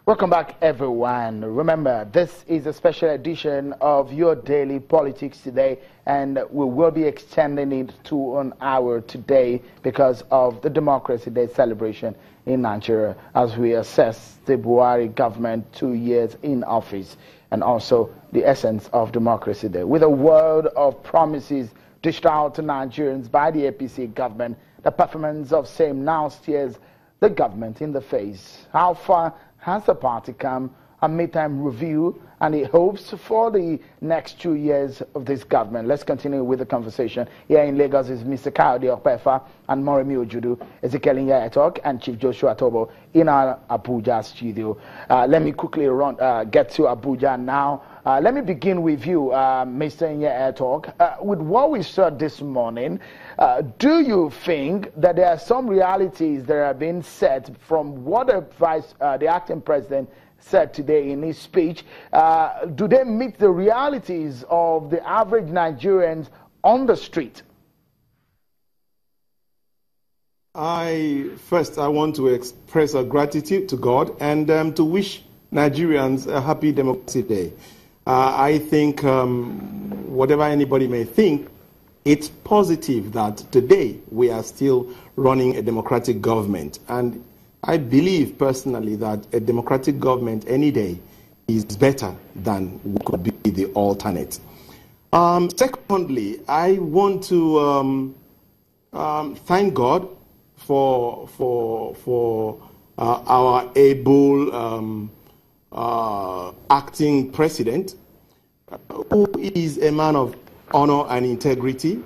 Welcome back, everyone. Remember, this is a special edition of your daily politics today, and we will be extending it to an hour today because of the Democracy Day celebration in Nigeria as we assess the Buhari government 2 years in office and also the essence of Democracy Day. With a world of promises dished out to Nigerians by the APC government, the performance of same now stares the government in the face. How far has the party come? A midterm review and the hopes for the next 2 years of this government. Let's continue with the conversation. Here in Lagos is Mr. Kayode Okpefa and Moremi Ojudu, Ezekiel Nyetok, and Chief Joshua Tobo in our Abuja studio. Let me quickly get to Abuja now. Let me begin with you, Mr. Nyetok. With what we saw this morning, do you think that there are some realities that are being set from what the acting president said today in his speech? Do they meet the realities of the average Nigerians on the street? I want to express our gratitude to God and to wish Nigerians a happy Democracy Day. I think whatever anybody may think, it's positive that today we are still running a democratic government. And I believe personally that a democratic government any day is better than could be the alternate. Secondly, I want to thank God for our able acting president, who is a man of honor and integrity,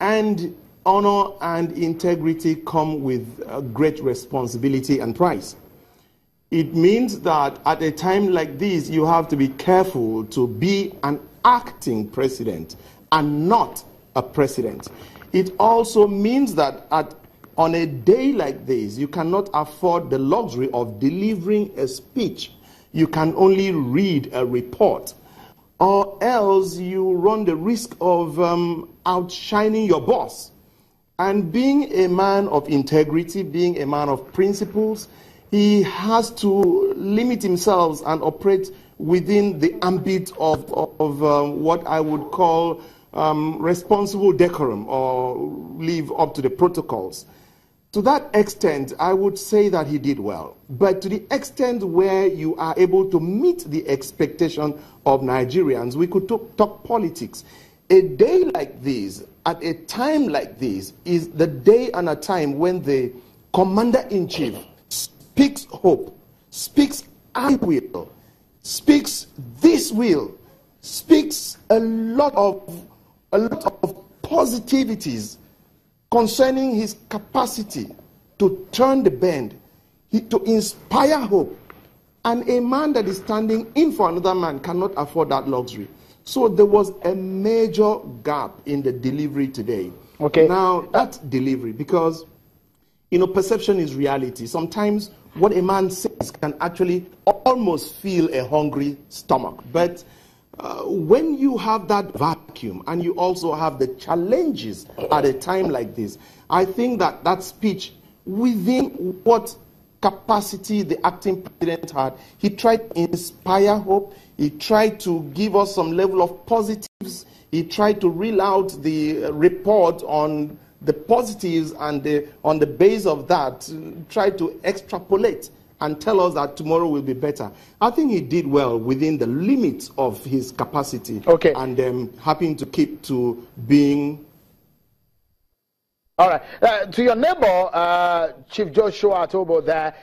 and honor and integrity come with great responsibility and price. It means that at a time like this, you have to be careful to be an acting president and not a president. It also means that on a day like this, you cannot afford the luxury of delivering a speech. You can only read a report, or else you run the risk of outshining your boss. And being a man of integrity, being a man of principles, he has to limit himself and operate within the ambit of what I would call responsible decorum, or live up to the protocols. To that extent, I would say that he did well. But to the extent where you are able to meet the expectation of Nigerians, we could talk politics. A day like this, at a time like this, is the day and a time when the commander-in-chief speaks hope, speaks I will, speaks this will, speaks a lot of positivities concerning his capacity to turn the bend, to inspire hope. And a man that is standing in for another man cannot afford that luxury. So there was a major gap in the delivery today. Okay. Now, that delivery, because, perception is reality. Sometimes what a man says can actually almost feel a hungry stomach. But when you have that vacuum and you also have the challenges at a time like this, I think that that speech, within what capacity the acting president had, he tried to inspire hope. He tried to give us some level of positives. He tried to reel out the report on the positives, and on the base of that, try to extrapolate and tell us that tomorrow will be better. I think he did well within the limits of his capacity. Okay. And happy to keep to being. All right. To your neighbor, Chief Joshua Tobo there,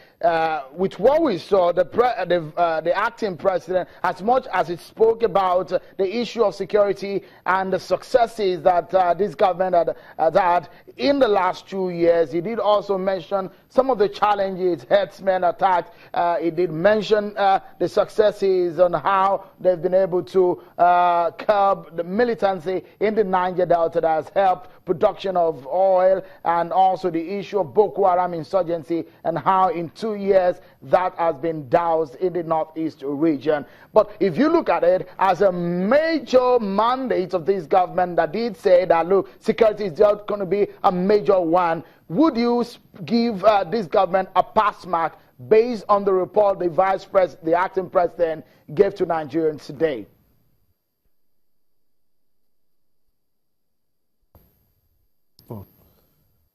with what we saw, the acting president, as much as it spoke about the issue of security and the successes that this government has had in the last 2 years, he did also mention some of the challenges, herdsmen attacked. He did mention the successes on how they've been able to curb the militancy in the Niger Delta that has helped production of oil, and also the issue of Boko Haram insurgency and how in 2 2 years that has been doused in the Northeast region. But if you look at it as a major mandate of this government that did say that, look, security is just going to be a major one, would you give this government a pass mark based on the report the acting president gave to Nigerians today?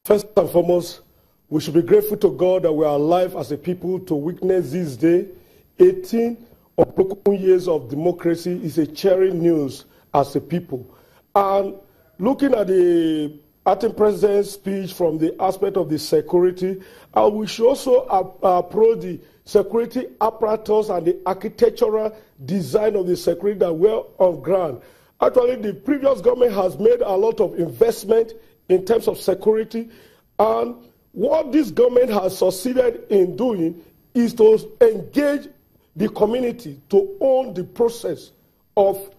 First and foremost, we should be grateful to God that we are alive as a people to witness this day. 18 unbroken years of democracy is a cheering news as a people. And looking at the acting president's speech from the aspect of the security, we should also approach the security apparatus and the architectural design of the security that we're on ground. Actually, the previous government has made a lot of investment in terms of security, and what this government has succeeded in doing is to engage the community to own the process of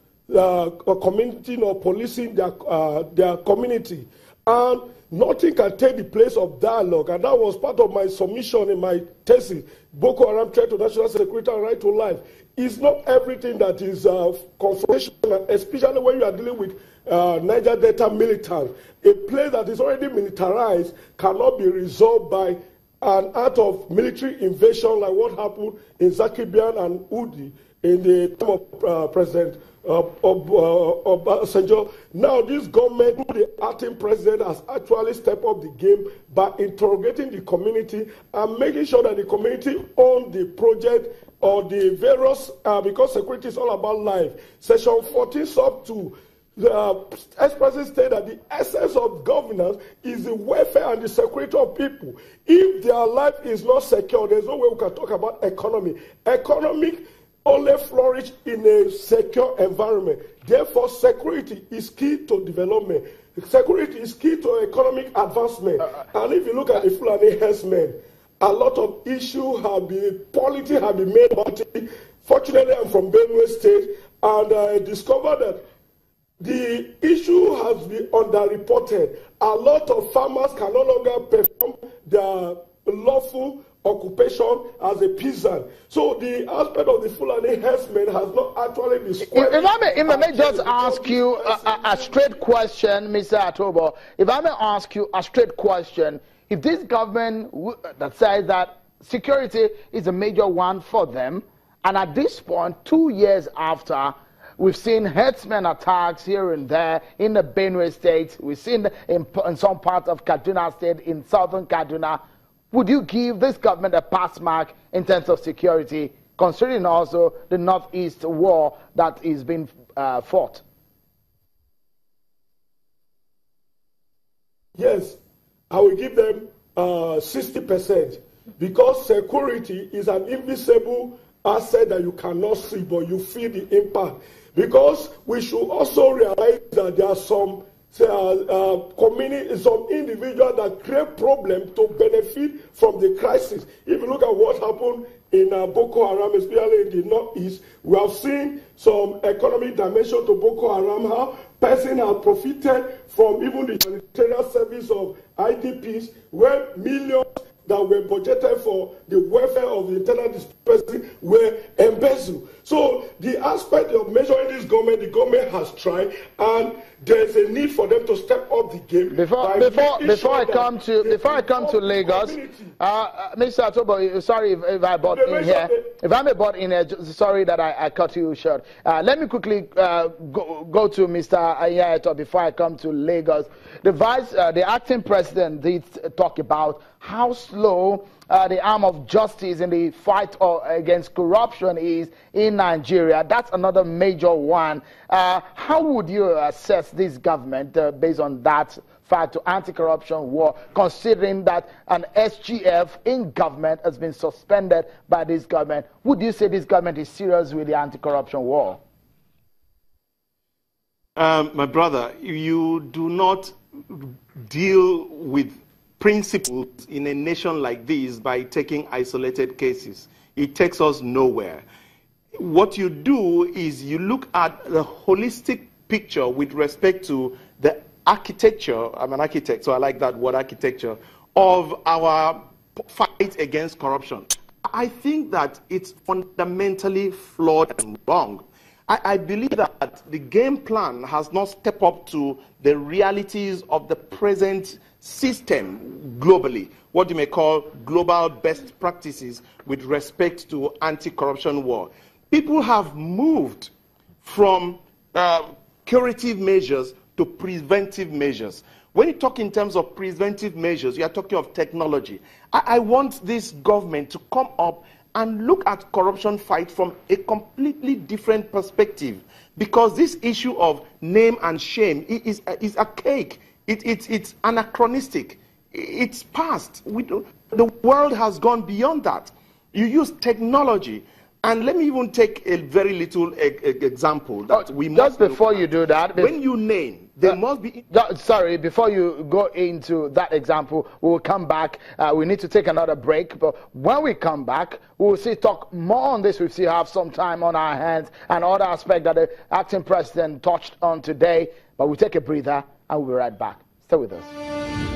community or policing their community. And nothing can take the place of dialogue, and that was part of my submission in my thesis, Boko Haram threat to national security and right to life. It's not everything that is confrontational, especially when you are dealing with Niger Delta militants. A place that is already militarized cannot be resolved by an act of military invasion like what happened in Zakibian and Udi in the time of President Obasanjo. Now this government, the acting president, has actually stepped up the game by interrogating the community and making sure that the community own the project or the various, because security is all about life. Section 14 sub 2, the ex-president stated that the essence of governance is the welfare and the security of people. If their life is not secure, there's no way we can talk about economy. Economic only flourish in a secure environment. Therefore, security is key to development. Security is key to economic advancement. And if you look at the Fulani herdsmen, a lot of issues have been, politics have been made about it. Fortunately, I'm from Benue State, and I discovered that the issue has been underreported. A lot of farmers can no longer perform their lawful occupation as a peasant. So the aspect of the Fulani herdsmen has not actually been squared. If I may just ask you a straight question, Mr. Atobo, if I may ask you a straight question, if this government that says that security is a major one for them, and at this point, 2 years after, we've seen herdsmen attacks here and there in the Benue State, we've seen in some parts of Kaduna State, in southern Kaduna, would you give this government a pass mark in terms of security, considering also the Northeast war that is being fought? Yes, I will give them 60%, because security is an invisible asset that you cannot see, but you feel the impact. Because we should also realize that there are some community, some individuals that create problems to benefit from the crisis. If you look at what happened in Boko Haram, especially in the Northeast, we have seen some economic dimension to Boko Haram, how persons have profited from even the humanitarian service of IDPs, where millions that were budgeted for the welfare of the internal dispersing were embezzled. So the aspect of measuring this government, the government has tried, and there's a need for them to step up the game. Before I come to Lagos, Mr. Atobo, sorry if I bought in here. If I may butt in here, sorry that I cut you short. Let me quickly go to Mr. Ayato before I come to Lagos. The acting president did talk about how slow the arm of justice in the fight against corruption is in Nigeria. That's another major one. How would you assess this government based on that fact to anti-corruption war, considering that an SGF in government has been suspended by this government? Would you say this government is serious with the anti-corruption war? My brother, you do not deal with principles in a nation like this by taking isolated cases. It takes us nowhere. What you do is you look at the holistic picture with respect to the architecture. I'm an architect, so I like that word, architecture, of our fight against corruption. I think that it's fundamentally flawed and wrong. I believe that the game plan has not stepped up to the realities of the present system globally, what you may call global best practices with respect to anti-corruption war. People have moved from curative measures to preventive measures. When you talk in terms of preventive measures, you are talking of technology. I want this government to come up and look at corruption fight from a completely different perspective, because this issue of name and shame is archaic. It's anachronistic. It's past. The world has gone beyond that. You use technology. And let me even take a very little example that we must. Just before you do that, when you name, there must be. Sorry, before you go into that example, we will come back. We need to take another break, but when we come back, we will see talk more on this. We still have some time on our hands and other aspects that the acting president touched on today. But we'll take a breather and we'll be right back. Stay with us.